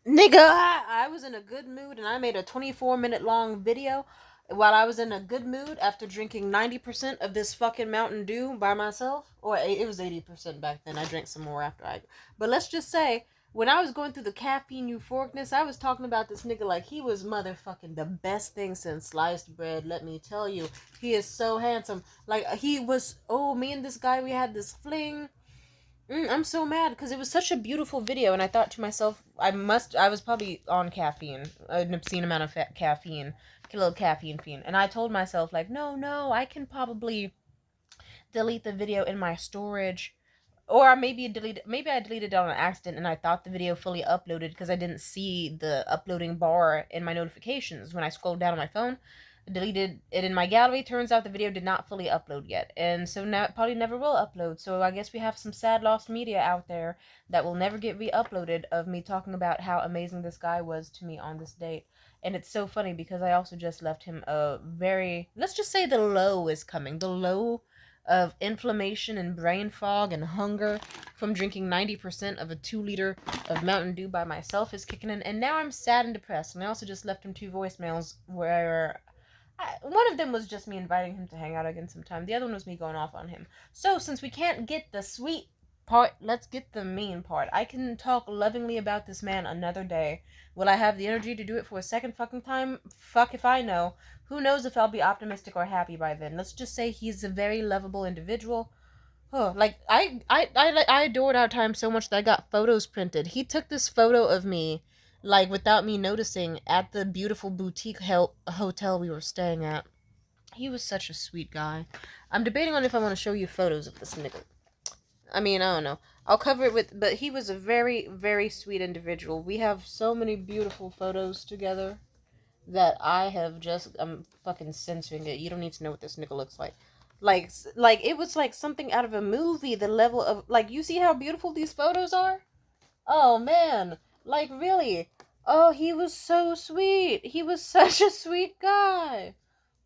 Nigga, I was in a good mood and I made a 24-minute long video while I was in a good mood after drinking 90% of this fucking Mountain Dew by myself. Or it was 80% back then. I drank some more after I. But let's just say, when I was going through the caffeine euphoricness, I was talking about this nigga like he was motherfucking the best thing since sliced bread. Let me tell you. He is so handsome. Like, he was. Oh, me and this guy, we had this fling. I'm so mad because it was such a beautiful video, and I thought to myself, I was probably on caffeine, an obscene amount of caffeine, a little caffeine fiend, and I told myself, like, no, I can probably delete the video in my storage, or maybe I deleted it on an accident, and I thought the video fully uploaded because I didn't see the uploading bar in my notifications when I scrolled down on my phone. Deleted it in my gallery. Turns out the video did not fully upload yet, and so now it probably never will upload. So I guess we have some sad lost media out there that will never get re-uploaded of me talking about how amazing this guy was to me on this date. And it's so funny because I also just left him a very, let's just say the low is coming. The low of inflammation and brain fog and hunger from drinking 90% of a 2 liter of Mountain Dew by myself is kicking in. And now I'm sad and depressed. And I also just left him 2 voicemails where one of them was just me inviting him to hang out again sometime. The other one was me going off on him. So, since we can't get the sweet part, let's get the mean part. I can talk lovingly about this man another day. Will I have the energy to do it for a second fucking time? Fuck if I know. Who knows if I'll be optimistic or happy by then. Let's just say he's a very lovable individual. Oh, like, I adored our time so much that I got photos printed. He took this photo of me, like, without me noticing, at the beautiful boutique hotel we were staying at. He was such a sweet guy. I'm debating on if I want to show you photos of this nigga. I mean, I don't know. I'll cover it with, but he was a very, very sweet individual. We have so many beautiful photos together that I'm fucking censoring it. You don't need to know what this nigga looks like. Like it was like something out of a movie. The level of, like, you see how beautiful these photos are? Oh man, like, really? Oh, he was so sweet. He was such a sweet guy.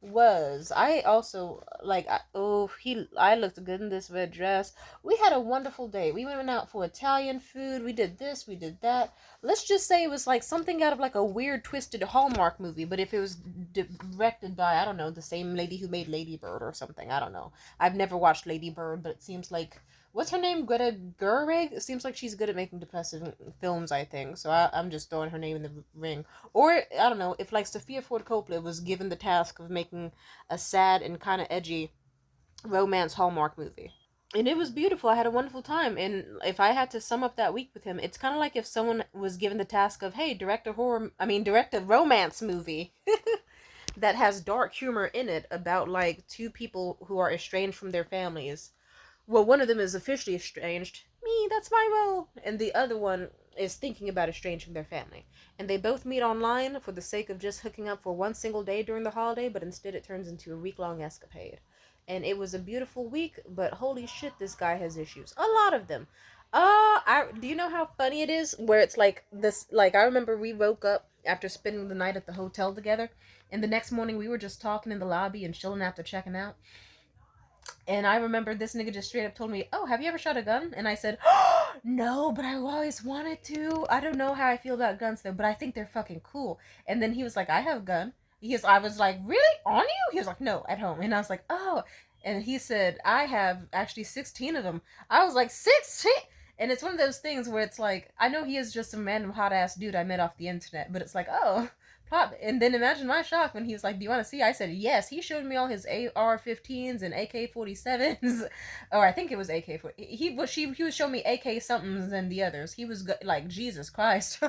Was I also like? I looked good in this red dress. We had a wonderful day. We went out for Italian food. We did this. We did that. Let's just say it was like something out of like a weird, twisted Hallmark movie. But if it was directed by, I don't know, the same lady who made Lady Bird or something. I don't know. I've never watched Lady Bird, but it seems like, what's her name? Greta Gerwig? It seems like she's good at making depressive films, I think. So I'm just throwing her name in the ring. Or, I don't know, if like Sophia Ford Coppola was given the task of making a sad and kind of edgy romance Hallmark movie. And it was beautiful. I had a wonderful time. And if I had to sum up that week with him, it's kind of like if someone was given the task of, hey, direct a romance movie that has dark humor in it about like two people who are estranged from their families. Well, one of them is officially estranged. Me, that's my role. And the other one is thinking about estranging their family. And they both meet online for the sake of just hooking up for one single day during the holiday, but instead it turns into a week-long escapade. And it was a beautiful week, but holy shit, this guy has issues. A lot of them. Do you know how funny it is? Where it's like this, like, I remember we woke up after spending the night at the hotel together, and the next morning we were just talking in the lobby and chilling after checking out. And I remember this nigga just straight up told me, "Oh, have you ever shot a gun?" And I said, "Oh, no, but I always wanted to. I don't know how I feel about guns though, but I think they're fucking cool." And then he was like, "I have a gun." I was like, "Really? On you?" He was like, "No, at home." And I was like, "Oh." And he said, "I have actually 16 of them." I was like, 16? And it's one of those things where it's like, I know he is just some random hot ass dude I met off the internet, but it's like, oh, pop. And then imagine my shock when he was like, "Do you want to see?" I said, "Yes." He showed me all his AR-15s and AK-47s, or I think it was AK-40. He was showing me AK somethings and the others. He was like, Jesus Christ.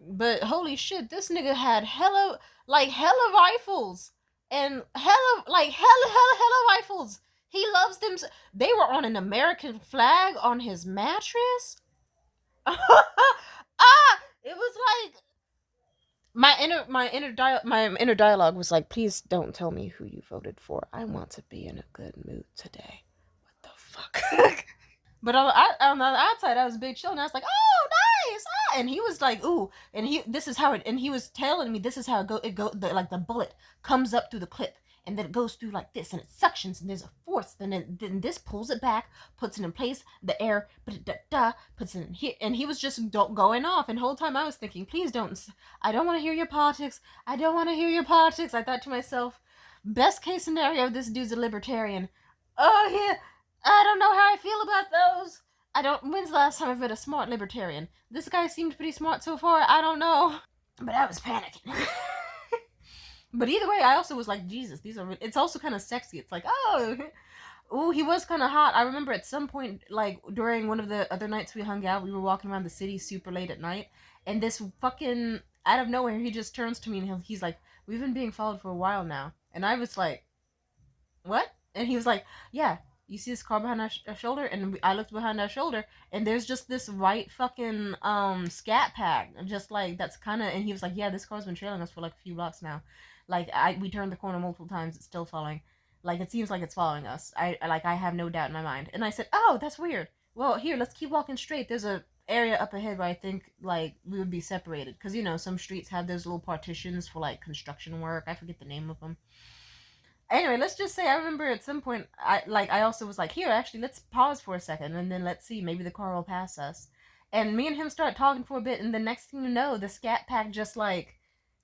But holy shit, this nigga had hella rifles and hella rifles. He loves them. They were on an American flag on his mattress. It was like my inner dialogue was like, "Please don't tell me who you voted for. I want to be in a good mood today." What the fuck? But on the outside, I was big chill, and I was like, "Oh, nice!" And he was like, "Ooh," and he was telling me this is how it go. Like the bullet comes up through the clip, and then it goes through like this, and it suctions, and there's a force, then this pulls it back, puts it in place, the air, puts it in here, and he was just going off, and the whole time I was thinking, please don't, I don't want to hear your politics, I don't want to hear your politics. I thought to myself, best case scenario, this dude's a libertarian. Oh yeah, I don't know how I feel about those. I don't. When's the last time I've met a smart libertarian? This guy seemed pretty smart so far. I don't know, but I was panicking. But either way, I also was like, Jesus, these are. It's also kind of sexy. It's like, oh, ooh, he was kind of hot. I remember at some point, like during one of the other nights we hung out, we were walking around the city super late at night, and this fucking out of nowhere, he just turns to me and he's like, "We've been being followed for a while now," and I was like, "What?" And he was like, "Yeah, you see this car behind our shoulder?" And I looked behind our shoulder, and there's just this white fucking scat pack, just like that's kind of. And he was like, "Yeah, this car's been trailing us for like a few blocks now. Like we turned the corner multiple times, it's still following. Like it seems like it's following us. I have no doubt in my mind." And I said, "Oh, that's weird. Well, here, let's keep walking straight. There's a area up ahead where I think like we would be separated, because you know some streets have those little partitions for like construction work. I forget the name of them." Anyway, let's just say I remember at some point I also was like, "Here, actually, let's pause for a second, and then let's see, maybe the car will pass us." And me and him start talking for a bit, and the next thing you know, the scat pack just like,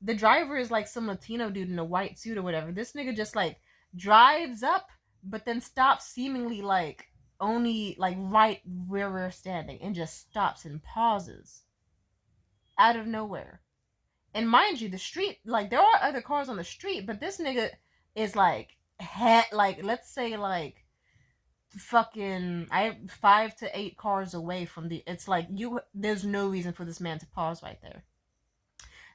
the driver is like some Latino dude in a white suit or whatever. This nigga just like drives up, but then stops seemingly like only like right where we're standing, and just stops and pauses out of nowhere. And mind you, the street, like there are other cars on the street, but this nigga is like like let's say like fucking I 5 to 8 cars away from the. It's like you. There's no reason for this man to pause right there.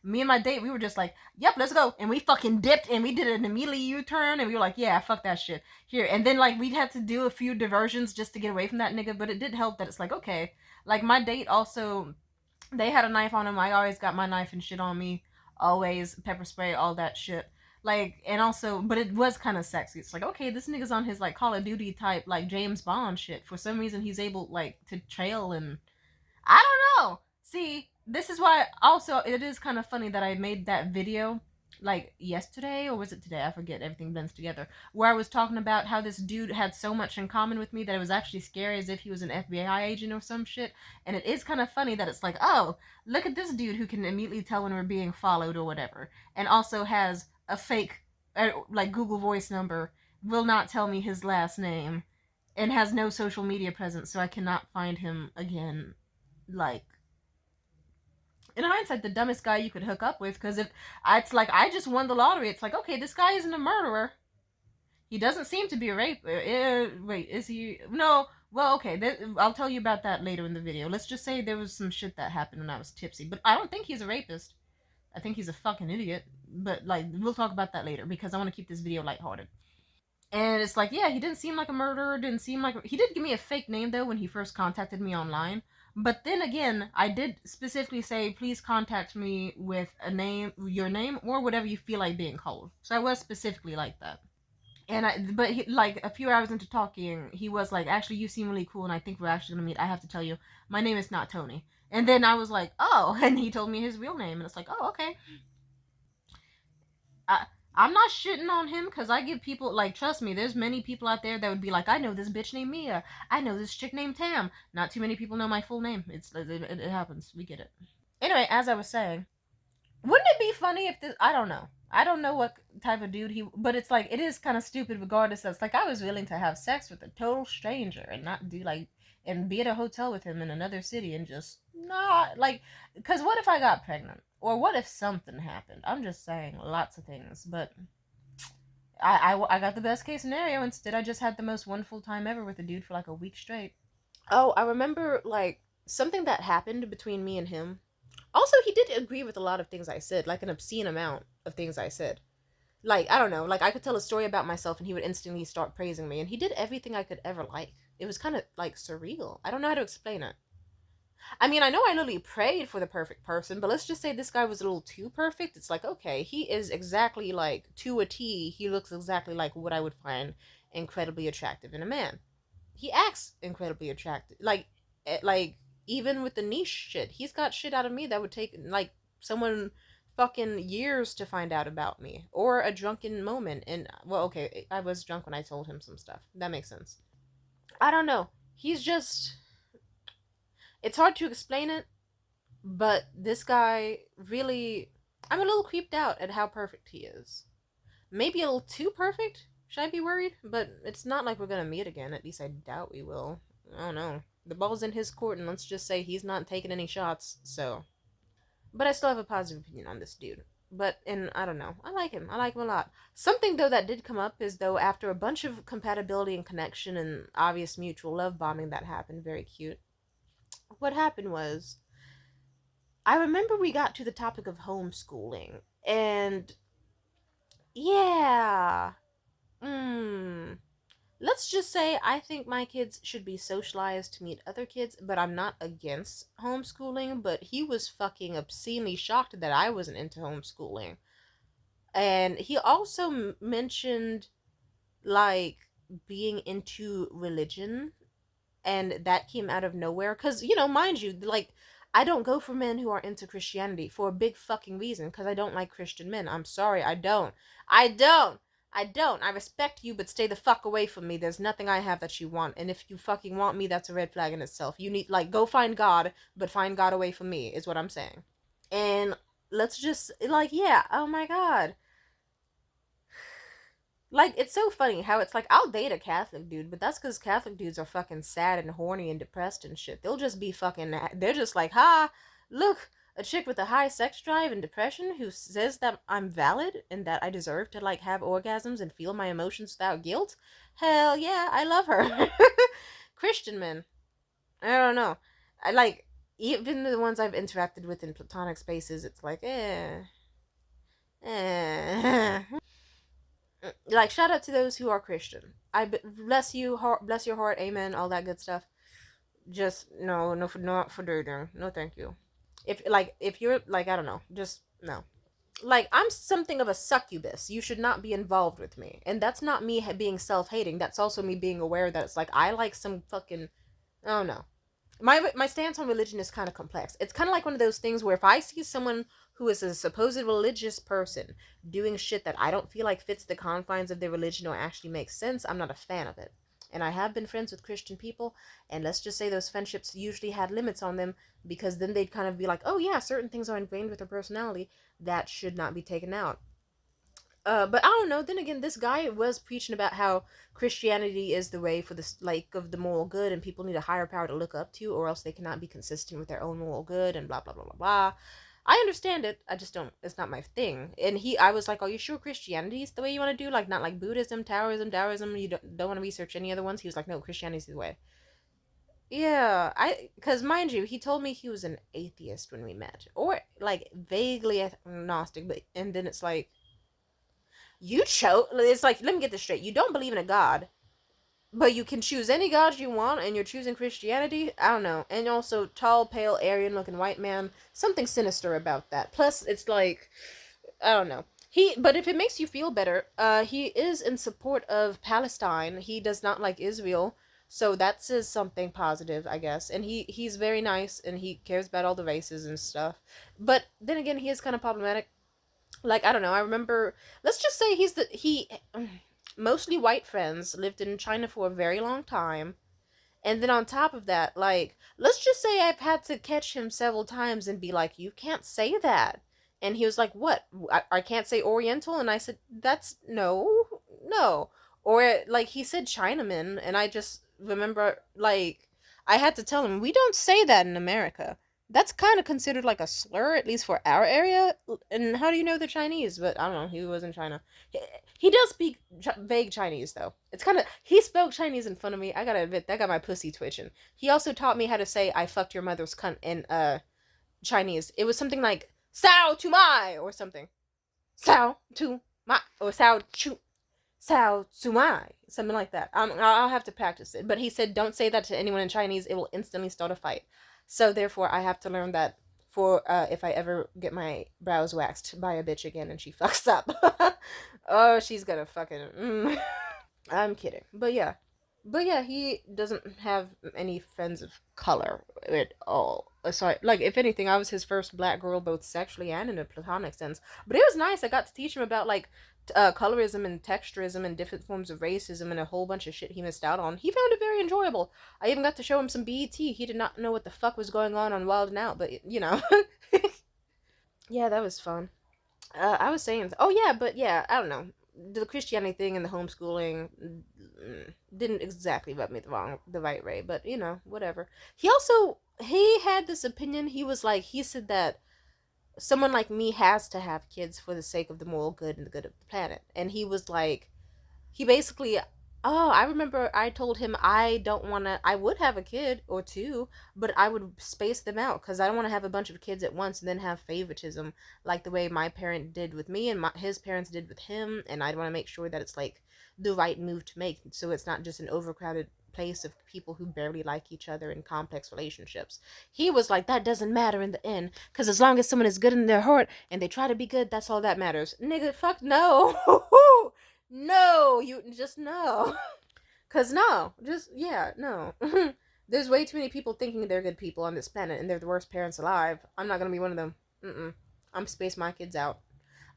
Me and my date, we were just like, "Yep, let's go," and we fucking dipped, and we did an immediately U-turn, and we were like, "Yeah, fuck that shit here." And then like we had to do a few diversions just to get away from that nigga, but it did help that it's like, okay, like my date also, they had a knife on him. I always got my knife and shit on me, always pepper spray, all that shit. Like, and also, but it was kind of sexy. It's like, okay, this nigga's on his like Call of Duty type like James Bond shit. For some reason, he's able like to trail, and I don't know. See, this is why also it is kind of funny that I made that video like yesterday, or was it today? I forget, everything blends together. Where I was talking about how this dude had so much in common with me that it was actually scary, as if he was an FBI agent or some shit. And it is kind of funny that it's like, oh, look at this dude who can immediately tell when we're being followed or whatever, and also has a fake like Google Voice number, will not tell me his last name, and has no social media presence, so I cannot find him again. Like, in hindsight, the dumbest guy you could hook up with, because if it's like I just won the lottery, it's like, okay, this guy isn't a murderer. He doesn't seem to be a rape. Wait, is he? No. Well, okay, I'll tell you about that later in the video. Let's just say there was some shit that happened when I was tipsy, but I don't think he's a rapist. I think he's a fucking idiot. But like, we'll talk about that later, because I want to keep this video lighthearted. And it's like, yeah, he didn't seem like a murderer. Didn't seem like he did give me a fake name though when he first contacted me online. But then again, I did specifically say, please contact me with a name, your name, or whatever you feel like being called. So I was specifically like that. But he, like a few hours into talking, he was like, actually, you seem really cool, and I think we're actually gonna meet. I have to tell you, my name is not Tony. And then I was like, oh, and he told me his real name, and it's like, oh, okay. I'm not shitting on him, because I give people, like, trust me, there's many people out there that would be like, I know this bitch named Mia. I know this chick named Tam. Not too many people know my full name. It happens. We get it. Anyway, as I was saying, wouldn't it be funny if this, I don't know. I don't know what type of dude but it's like, it is kind of stupid regardless. It's like, I was willing to have sex with a total stranger and not do like, and be at a hotel with him in another city and just not, like, because what if I got pregnant? Or what if something happened? I'm just saying lots of things, but I got the best case scenario. Instead, I just had the most wonderful time ever with a dude for like a week straight. Oh, I remember like something that happened between me and him. Also, he did agree with a lot of things I said, like an obscene amount of things I said. Like, I don't know, like I could tell a story about myself and he would instantly start praising me, and he did everything I could ever like. It was kind of like surreal. I don't know how to explain it. I mean, I know I literally prayed for the perfect person, but let's just say this guy was a little too perfect. It's like, okay, he is exactly like, to a T, he looks exactly like what I would find incredibly attractive in a man. He acts incredibly attractive. Like, even with the niche shit, he's got shit out of me that would take, like, someone fucking years to find out about me, or a drunken moment. And well, okay, I was drunk when I told him some stuff. That makes sense. I don't know. He's just. It's hard to explain it, but this guy really. I'm a little creeped out at how perfect he is. Maybe a little too perfect. Should I be worried? But it's not like we're gonna meet again. At least I doubt we will. I don't know. The ball's in his court, and let's just say he's not taking any shots, so. But I still have a positive opinion on this dude. But, and I don't know. I like him. I like him a lot. Something, though, that did come up is, though, after a bunch of compatibility and connection and obvious mutual love bombing that happened, very cute, what happened was, I remember we got to the topic of homeschooling, and yeah, let's just say I think my kids should be socialized to meet other kids, but I'm not against homeschooling. But he was fucking obscenely shocked that I wasn't into homeschooling. And he also mentioned, like, being into religion, and that came out of nowhere. Because, mind you, like, I don't go for men who are into Christianity for a big fucking reason, because I don't like Christian men. I'm sorry, I don't. I don't. I don't. I respect you, but stay the fuck away from me. There's nothing I have that you want, and if you fucking want me, that's a red flag in itself. You need, like, go find God, but find God away from me, is what I'm saying. And let's just, like, yeah, oh my god. Like, it's so funny how it's like, I'll date a Catholic dude, but that's because Catholic dudes are fucking sad and horny and depressed and shit. They'll just be fucking, they're just like, ha, look, a chick with a high sex drive and depression who says that I'm valid and that I deserve to, like, have orgasms and feel my emotions without guilt. Hell yeah, I love her. Christian men, I don't know. I like, even the ones I've interacted with in platonic spaces, it's like, eh. Like, shout out to those who are Christian. Bless you, bless your heart, amen, all that good stuff. Just no, no, not for dating. No, thank you. If you're like, I don't know, just no. Like, I'm something of a succubus. You should not be involved with me, and that's not me being self-hating. That's also me being aware that it's like I like some fucking, I don't know. My stance on religion is kind of complex. It's kind of like one of those things where if I see someone who is a supposed religious person doing shit that I don't feel like fits the confines of their religion or actually makes sense, I'm not a fan of it. And I have been friends with Christian people, and let's just say those friendships usually had limits on them, because then they'd kind of be like, oh yeah, certain things are ingrained with their personality that should not be taken out. But I don't know. Then again, this guy was preaching about how Christianity is the way for the, like, of the moral good, and people need a higher power to look up to, or else they cannot be consistent with their own moral good, and blah blah blah blah blah. I understand it. I just don't. It's not my thing. And I was like, "Are you sure Christianity is the way you want to do? Like, not like Buddhism, Taoism. You don't want to research any other ones." He was like, "No, Christianity is the way." Yeah, because mind you, he told me he was an atheist when we met, or like vaguely agnostic, but and then it's like you chose. It's like, let me get this straight. You don't believe in a god, but you can choose any god you want, and you're choosing Christianity. I don't know. And also, tall, pale, Aryan-looking white man. Something sinister about that. Plus, it's like, I don't know. But if it makes you feel better, he is in support of Palestine. He does not like Israel. So that says something positive, I guess. And he's very nice, and he cares about all the races and stuff. But then again, he is kind of problematic. Like, I don't know, I remember, let's just say he mostly white friends, lived in China for a very long time. And then on top of that, like, let's just say I've had to catch him several times and be like, you can't say that. And he was like, what? I can't say Oriental? And I said, that's, no, no. Or, like, he said Chinaman, and I just remember, like, I had to tell him, we don't say that in America. That's kind of considered like a slur, at least for our area. And how do you know they're Chinese? But I don't know, he was in China. He does speak vague Chinese, though. It's kind of, he spoke Chinese in front of me. I gotta admit, that got my pussy twitching. He also taught me how to say, I fucked your mother's cunt in, Chinese. It was something like, Sao to my, or something. Sao to my, or Sao chu, Sao to my. Something like that. I'll have to practice it. But he said, don't say that to anyone in Chinese. It will instantly start a fight. So therefore, I have to learn that for if I ever get my brows waxed by a bitch again and she fucks up. Oh, she's gonna fucking. I'm kidding, but yeah, he doesn't have any friends of color at all. sorry, like if anything, I was his first black girl, both sexually and in a platonic sense. But it was nice. I got to teach him about like colorism and texturism and different forms of racism and a whole bunch of shit he missed out on. He found it very enjoyable. I even got to show him some BET. He did not know what the fuck was going on Wild and Out, but you know. Yeah, that was fun. I was saying, oh yeah, but yeah, I don't know. The Christianity thing and the homeschooling didn't exactly rub me the right way, but you know, whatever. He had this opinion. He was like, he said that someone like me has to have kids for the sake of the moral good and the good of the planet, and he was like, he basically, oh, I remember I told him I don't want to, I would have a kid or two, but I would space them out because I don't want to have a bunch of kids at once and then have favoritism like the way my parent did with me and his parents did with him. And I want to make sure that it's like the right move to make so it's not just an overcrowded place of people who barely like each other in complex relationships. He was like, that doesn't matter in the end because as long as someone is good in their heart and they try to be good, that's all that matters. Nigga, fuck no. No, you just no. Cause no, just yeah, no. There's way too many people thinking they're good people on this planet and they're the worst parents alive. I'm not gonna be one of them. I'm space my kids out.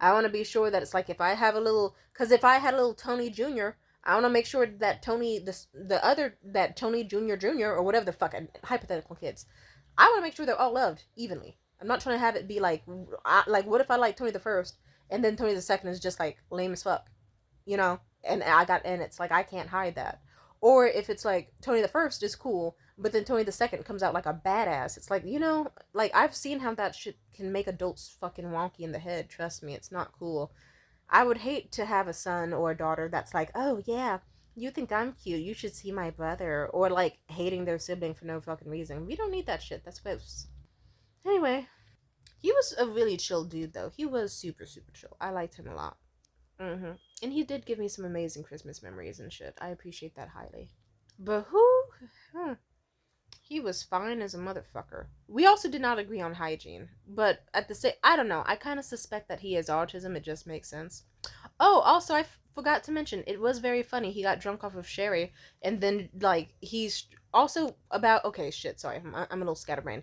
I want to be sure that it's like if I have a little, cause if I had a little Tony Jr., I want to make sure that that Tony Jr. or whatever the fuck, hypothetical kids, I want to make sure they're all loved evenly. I'm not trying to have it be like, what if I like Tony the First and then Tony the Second is just like lame as fuck, you know? And it's like I can't hide that. Or if it's like Tony the First is cool, but then Tony the Second comes out like a badass. It's like, you know, like I've seen how that shit can make adults fucking wonky in the head. Trust me, it's not cool. I would hate to have a son or a daughter that's like, oh yeah, you think I'm cute, you should see my brother, or like hating their sibling for no fucking reason. We don't need that shit. That's gross. Anyway, he was a really chill dude though. He was super super chill. I liked him a lot. And he did give me some amazing Christmas memories and shit. I appreciate that highly. But who? Huh. He was fine as a motherfucker. We also did not agree on hygiene, but at the same, I don't know. I kind of suspect that he has autism. It just makes sense. Oh, also, I forgot to mention, it was very funny. He got drunk off of sherry, and then like he's also about. Okay, shit. Sorry, I'm a little scatterbrained.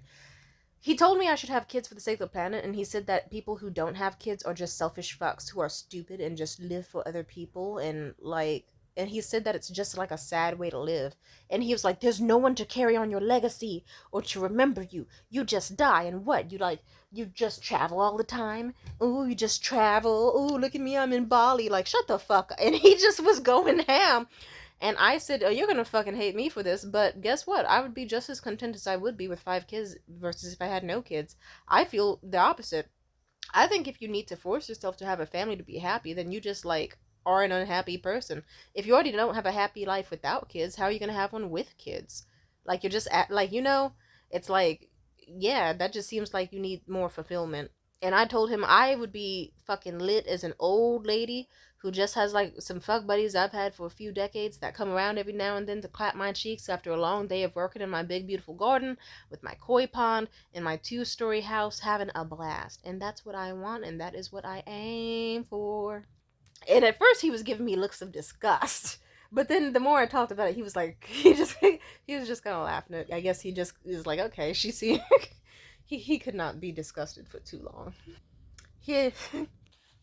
He told me I should have kids for the sake of the planet, and he said that people who don't have kids are just selfish fucks who are stupid and just live for other people, and like, and he said that it's just like a sad way to live. And he was like, there's no one to carry on your legacy or to remember you. You just die, and what? You just travel all the time? Ooh, you just travel. Ooh, look at me, I'm in Bali. Like, shut the fuck up. And he just was going ham. And I said, oh, you're gonna fucking hate me for this, but guess what? I would be just as content as I would be with 5 kids versus if I had no kids. I feel the opposite. I think if you need to force yourself to have a family to be happy, then you just, like, are an unhappy person. If you already don't have a happy life without kids, how are you gonna have one with kids? Like, you're just, like, you know, it's like, yeah, that just seems like you need more fulfillment. And I told him I would be fucking lit as an old lady who just has like some fuck buddies I've had for a few decades that come around every now and then to clap my cheeks after a long day of working in my big beautiful garden with my koi pond in my 2-story house having a blast. And that's what I want, and that is what I aim for. And at first he was giving me looks of disgust. But then the more I talked about it, he was like, he was just kind of laughing at it. I guess he just is like, okay, she see. He could not be disgusted for too long. He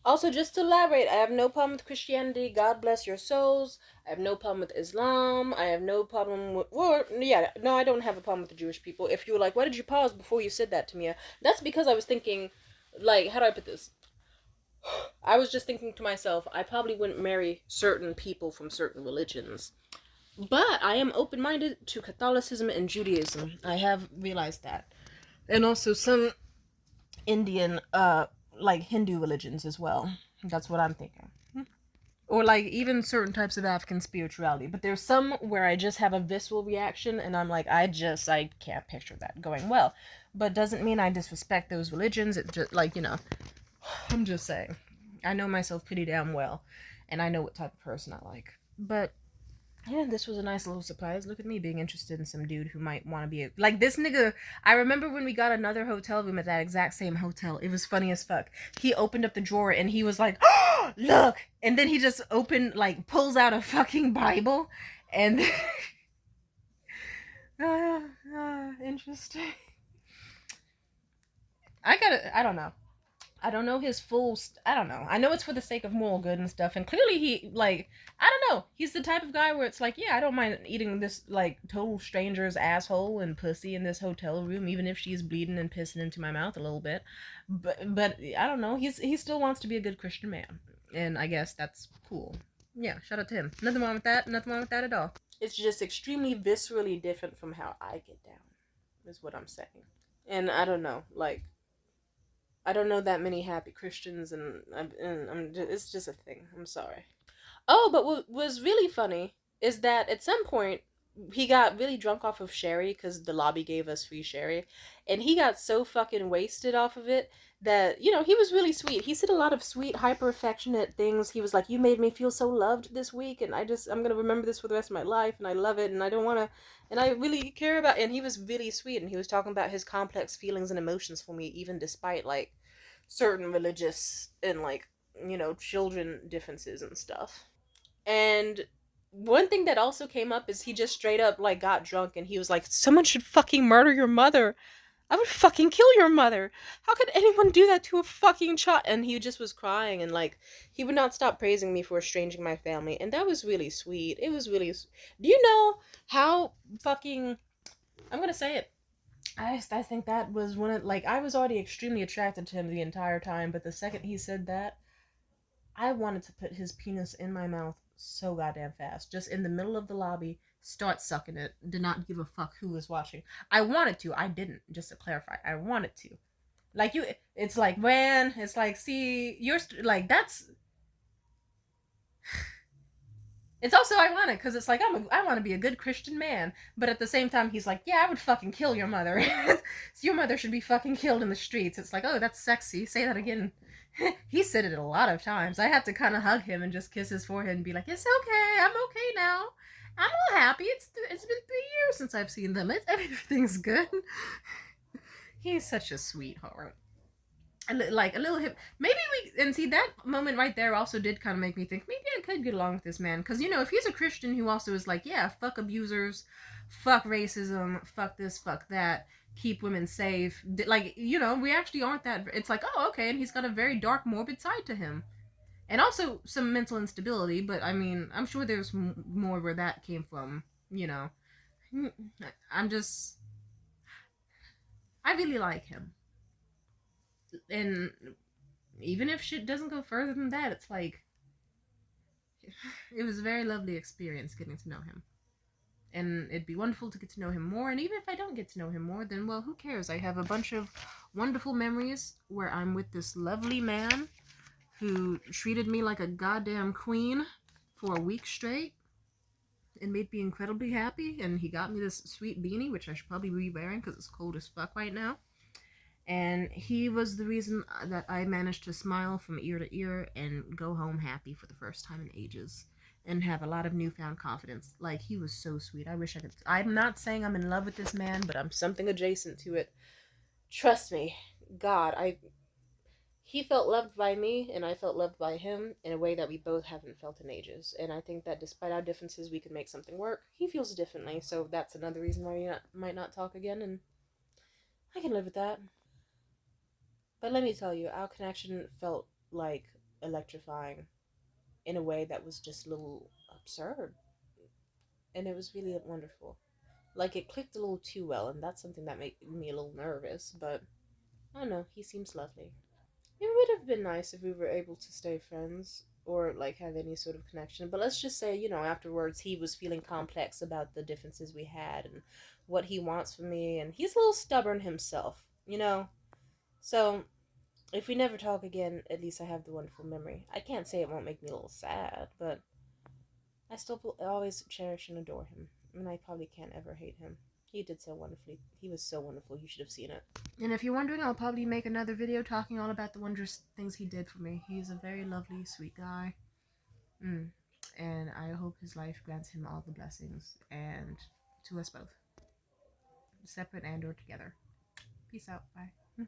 also, just to elaborate, I have no problem with Christianity. God bless your souls. I have no problem with Islam. I have no problem with, well, yeah, no, I don't have a problem with the Jewish people. If you were like, why did you pause before you said that to me? That's because I was thinking, like, how do I put this? I was just thinking to myself, I probably wouldn't marry certain people from certain religions. But I am open-minded to Catholicism and Judaism. I have realized that. And also some Indian, like Hindu religions as well. That's what I'm thinking. Or like even certain types of African spirituality. But there's some where I just have a visceral reaction and I'm like, I can't picture that going well. But doesn't mean I disrespect those religions. It just, like, you know, I'm just saying. I know myself pretty damn well. And I know what type of person I like. But yeah, this was a nice little surprise. Look at me being interested in some dude who might want to be like this nigga. I remember when we got another hotel room at that exact same hotel. It was funny as fuck. He opened up the drawer and he was like, oh, look. And then he just pulls out a fucking Bible. And interesting. I don't know. I don't know his full. I don't know. I know it's for the sake of moral good and stuff. And clearly, he like. I don't know. He's the type of guy where it's like, yeah, I don't mind eating this like total stranger's asshole and pussy in this hotel room, even if she's bleeding and pissing into my mouth a little bit. But I don't know. He still wants to be a good Christian man, and I guess that's cool. Yeah, shout out to him. Nothing wrong with that. Nothing wrong with that at all. It's just extremely viscerally different from how I get down. Is what I'm saying. And I don't know, like. I don't know that many happy Christians, and it's just a thing. I'm sorry. Oh, but what was really funny is that at some point he got really drunk off of sherry because the lobby gave us free sherry, and he got so fucking wasted off of it that, you know, he was really sweet. He said a lot of sweet, hyper affectionate things. He was like, "You made me feel so loved this week, and I'm gonna remember this for the rest of my life, and I love it, and I don't want to, and I really care about." And he was really sweet, and he was talking about his complex feelings and emotions for me, even despite like certain religious and like, you know, children differences and stuff. And one thing that also came up is he just straight up like got drunk and he was like, "Someone should fucking murder your mother. I would fucking kill your mother. How could anyone do that to a fucking child?" And he just was crying, and like he would not stop praising me for estranging my family, and that was really sweet. It was really. Do you know how fucking? I'm gonna say it. I think that was one of, like, I was already extremely attracted to him the entire time, but the second he said that, I wanted to put his penis in my mouth so goddamn fast. Just in the middle of the lobby, start sucking it. Did not give a fuck who was watching. I wanted to. I didn't. Just to clarify, I wanted to. Like, you, it's like, man, it's like, see, you're, like, that's, it's also ironic because it's like, I want to be a good Christian man, but at the same time, he's like, yeah, I would fucking kill your mother. So your mother should be fucking killed in the streets. It's like, oh, that's sexy. Say that again. He said it a lot of times. I had to kind of hug him and just kiss his forehead and be like, "It's okay. I'm okay now. I'm all happy. It's been 3 years since I've seen them. Everything's good." He's such a sweetheart. Like a little hip. Maybe we, and see, that moment right there also did kind of make me think maybe I could get along with this man, because, you know, if he's a Christian who also is like, yeah, fuck abusers, fuck racism, fuck this, fuck that, keep women safe, like, you know, we actually aren't that. It's like, oh, okay, and he's got a very dark, morbid side to him, and also some mental instability. But I mean, I'm sure there's more where that came from. You know, I'm just, I really like him. And even if shit doesn't go further than that, it's like, it was a very lovely experience getting to know him. And it'd be wonderful to get to know him more. And even if I don't get to know him more, then, well, who cares? I have a bunch of wonderful memories where I'm with this lovely man who treated me like a goddamn queen for a week straight and made me incredibly happy. And he got me this sweet beanie, which I should probably be wearing because it's cold as fuck right now. And he was the reason that I managed to smile from ear to ear and go home happy for the first time in ages and have a lot of newfound confidence. Like, he was so sweet. I wish I could. I'm not saying I'm in love with this man, but I'm something adjacent to it. Trust me, God, he felt loved by me, and I felt loved by him in a way that we both haven't felt in ages. And I think that despite our differences, we could make something work. He feels differently, so that's another reason why we might not talk again, and I can live with that. But let me tell you, our connection felt like electrifying in a way that was just a little absurd. And it was really wonderful. Like, it clicked a little too well, and that's something that made me a little nervous, but I don't know, he seems lovely. It would have been nice if we were able to stay friends or like have any sort of connection, but let's just say, you know, afterwards he was feeling complex about the differences we had and what he wants from me, and he's a little stubborn himself, you know? So, if we never talk again, at least I have the wonderful memory. I can't say it won't make me a little sad, but I still always cherish and adore him, and I probably can't ever hate him. He did so wonderfully. He was so wonderful. You should have seen it. And if you're wondering, I'll probably make another video talking all about the wondrous things he did for me. He's a very lovely, sweet guy. And I hope his life grants him all the blessings, and to us both, separate and or together. Peace out. Bye.